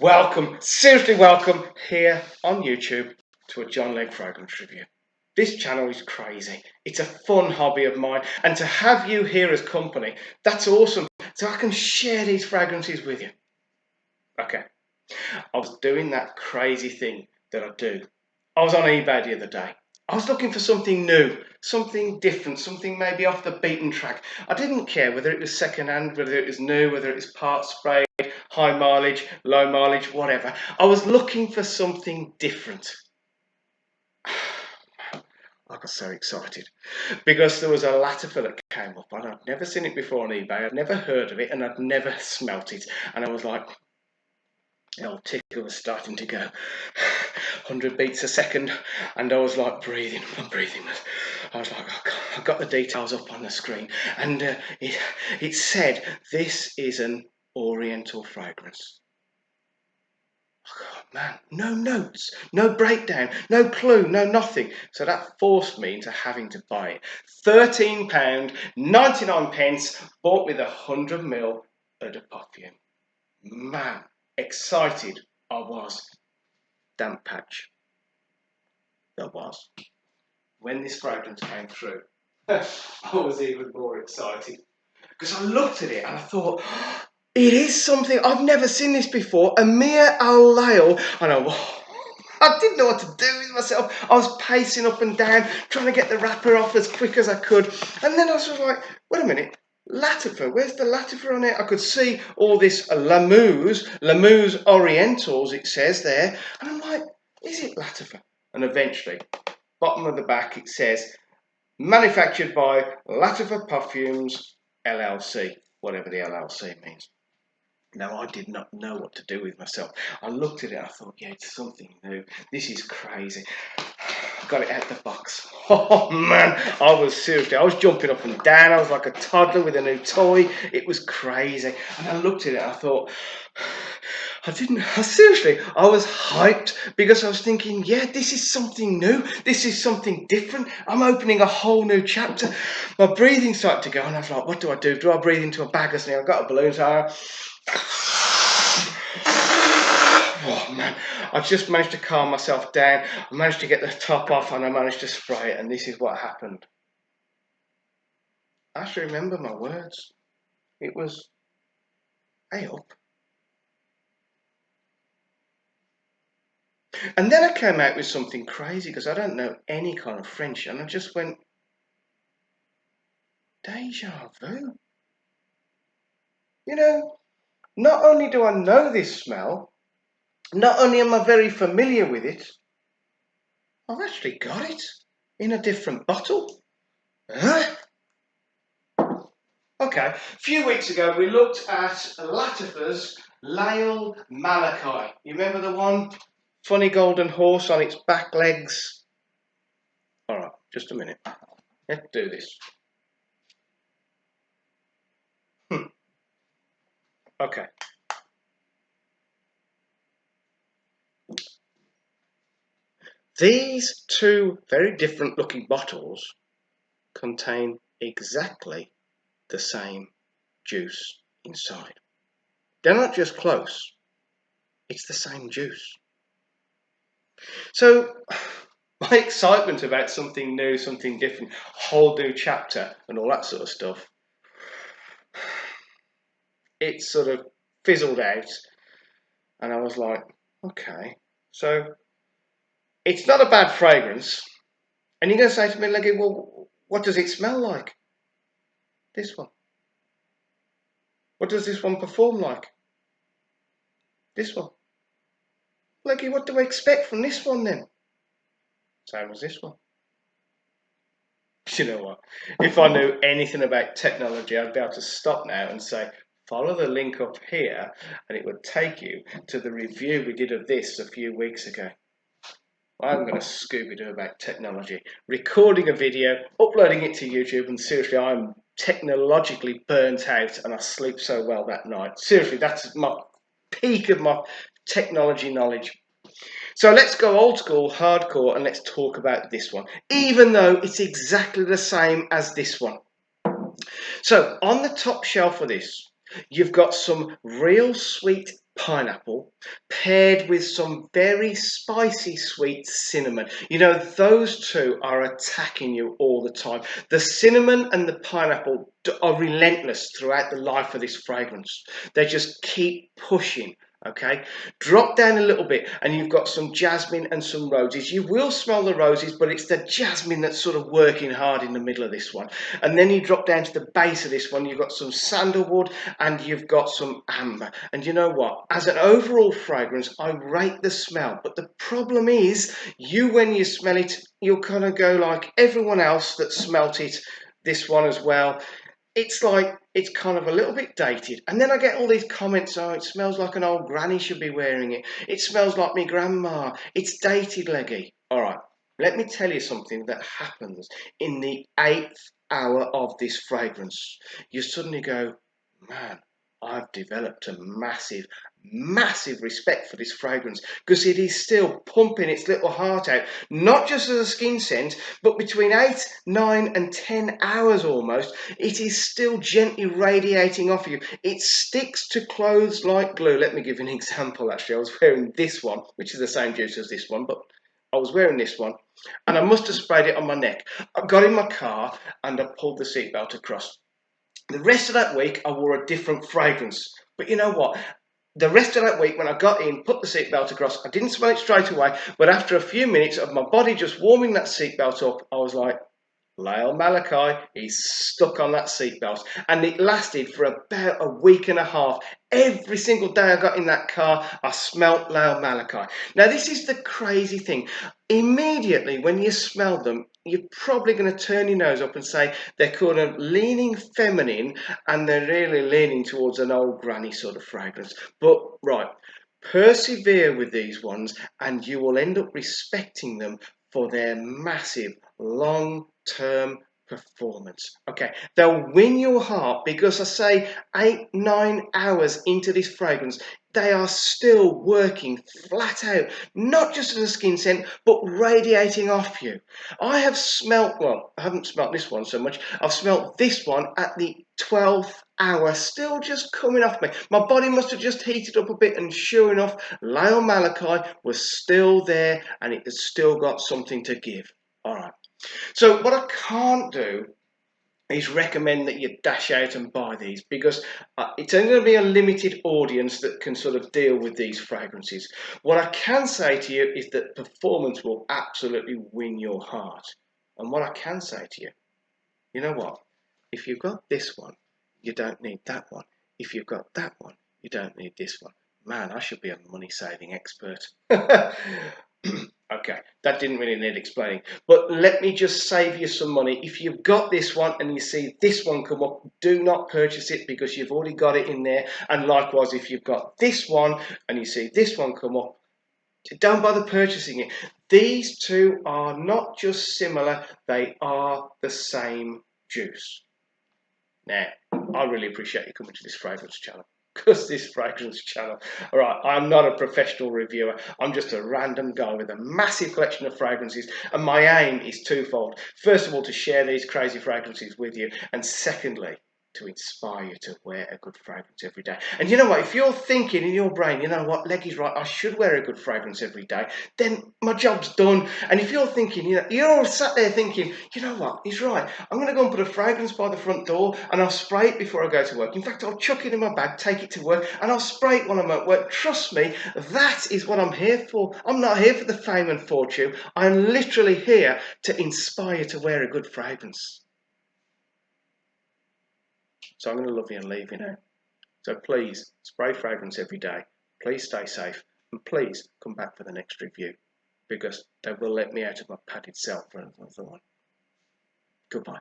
Welcome, seriously welcome here on YouTube to a John Legg fragrance review. This channel is crazy. It's a fun hobby of mine, and to have you here as company, that's awesome. So I can share these fragrances with you. Okay, I was doing that crazy thing that I do. I was on eBay the other day. I was looking for something new, something different, something maybe off the beaten track. I didn't care whether it was second-hand, whether it was new, whether it was part sprayed, high mileage, low mileage, whatever. I was looking for something different. I got so excited because there was a Lattafa that came up and I'd never seen it before on eBay. I'd never heard of it and I'd never smelt it. And I was like, the old ticker was starting to go 100 beats a second, and I was like breathing. I was like, oh God, I got the details up on the screen, and it said this is an Oriental fragrance. Oh man, no notes, no breakdown, no clue, no nothing. So that forced me into having to buy it. £13.99, bought with 100ml of the perfume. Man, excited I was. Damp patch. There was. When this fragrance came through, I was even more excited because I looked at it and I thought, it is something I've never seen this before. AMEER Al LAIL, and I didn't know what to do with myself. I was pacing up and down, trying to get the wrapper off as quick as I could, and then I was like, wait a minute. Lattafa, where's the Lattafa on it? I could see all this lamuse orientals, it says there, and I'm like, is it Lattafa? And eventually, bottom of the back, it says manufactured by Lattafa Perfumes LLC, whatever the LLC means. Now, I did not know what to do with myself. I looked at it, I thought, yeah, it's something new. This is crazy. Got it out the box. Oh man, I was jumping up and down. I was like a toddler with a new toy. It was crazy. And I looked at it, I thought, I was hyped because I was thinking, yeah, this is something new. This is something different. I'm opening a whole new chapter. My breathing started to go, and I was like, what do I do? Do I breathe into a bag of something? I've got a balloon, so oh man, I just managed to calm myself down. I managed to get the top off and I managed to spray it, and this is what happened. I actually remember my words. It was, hey up. And then I came out with something crazy because I don't know any kind of French, and I just went, deja vu. You know, not only do I know this smell, not only am I very familiar with it, I've actually got it in a different bottle. Huh? Okay, a few weeks ago we looked at Lattafa's Lail MALAKI. You remember the one? Funny golden horse on its back legs. Alright, just a minute. Let's do this. Okay. These two very different looking bottles contain exactly the same juice inside. They're not just close, it's the same juice. So my excitement about something new, something different, whole new chapter and all that sort of stuff, it sort of fizzled out, and I was like, okay, so it's not a bad fragrance. And you're going to say to me, Leggy, well, what does it smell like? This one. What does this one perform like? This one. Leggy, what do I expect from this one then? Same as this one. You know what? If I knew anything about technology, I'd be able to stop now and say, follow the link up here, and it would take you to the review we did of this a few weeks ago. I'm going to Scooby-Doo about technology. Recording a video, uploading it to YouTube, and seriously, I'm technologically burnt out and I sleep so well that night. Seriously, that's my peak of my technology knowledge. So let's go old school, hardcore, and let's talk about this one, even though it's exactly the same as this one. So on the top shelf of this, you've got some real sweet pineapple paired with some very spicy sweet cinnamon. You know, those two are attacking you all the time. The cinnamon and the pineapple are relentless throughout the life of this fragrance. They just keep pushing. Okay, drop down a little bit and you've got some jasmine and some roses. You will smell the roses, but it's the jasmine that's sort of working hard in the middle of this one. And then you drop down to the base of this one, you've got some sandalwood and you've got some amber. And you know what, as an overall fragrance, I rate the smell, but the problem is when you smell it, you'll kind of go like everyone else that smelt it, this one as well, it's like it's kind of a little bit dated. And then I get all these comments, oh, it smells like an old granny should be wearing it, it smells like me grandma, it's dated, leggy. All right, let me tell you something that happens in the 8th hour of this fragrance. You suddenly go, man, I've developed a massive respect for this fragrance, because it is still pumping its little heart out, not just as a skin scent, but between 8, 9 and 10 hours almost, it is still gently radiating off you. It sticks to clothes like glue. Let me give you an example. Actually, I was wearing this one, which is the same juice as this one, but I was wearing this one and I must have sprayed it on my neck. I got in my car and I pulled the seatbelt across. The rest of that week, I wore a different fragrance. But you know what? The rest of that week, when I got in, put the seatbelt across, I didn't smell it straight away. But after a few minutes of my body just warming that seatbelt up, I was like, Lail MALAKI is stuck on that seatbelt. And it lasted for about a week and a half. Every single day I got in that car, I smelt Lail MALAKI. Now, this is the crazy thing. Immediately when you smell them, you're probably going to turn your nose up and say they're kind of leaning feminine and they're really leaning towards an old granny sort of fragrance. But right, persevere with these ones and you will end up respecting them for their massive long-term performance. Okay, they'll win your heart because I say 8, 9 hours into this fragrance, they are still working flat out, not just as a skin scent, but radiating off you. I have smelt, well, I haven't smelt this one so much, I've smelt this one at the 12th hour, still just coming off me. My body must have just heated up a bit, and sure enough, Lail MALAKI was still there and it has still got something to give. All right. So what I can't do is recommend that you dash out and buy these, because it's only going to be a limited audience that can sort of deal with these fragrances. What I can say to you is that performance will absolutely win your heart. And what I can say to you, you know what? If you've got this one, you don't need that one. If you've got that one, you don't need this one. Man, I should be a money-saving expert. Okay, that didn't really need explaining. But let me just save you some money. If you've got this one and you see this one come up, do not purchase it because you've already got it in there. And likewise, if you've got this one and you see this one come up, don't bother purchasing it. These two are not just similar, they are the same juice. Now, I really appreciate you coming to this fragrance channel. Because this fragrance channel, all right, I'm not a professional reviewer. I'm just a random guy with a massive collection of fragrances. And my aim is twofold. First of all, to share these crazy fragrances with you. And secondly, to inspire you to wear a good fragrance every day. And you know what, if you're thinking in your brain, you know what, Leggy's right, I should wear a good fragrance every day, then my job's done. And if you're thinking, you know, you're all sat there thinking, you know what, he's right, I'm going to go and put a fragrance by the front door and I'll spray it before I go to work. In fact, I'll chuck it in my bag, take it to work, and I'll spray it when I'm at work. Trust me, that is what I'm here for. I'm not here for the fame and fortune. I'm literally here to inspire you to wear a good fragrance. So I'm going to love you and leave you now. So please, spray fragrance every day. Please stay safe. And please come back for the next review, because they will let me out of my padded cell for another one. Goodbye.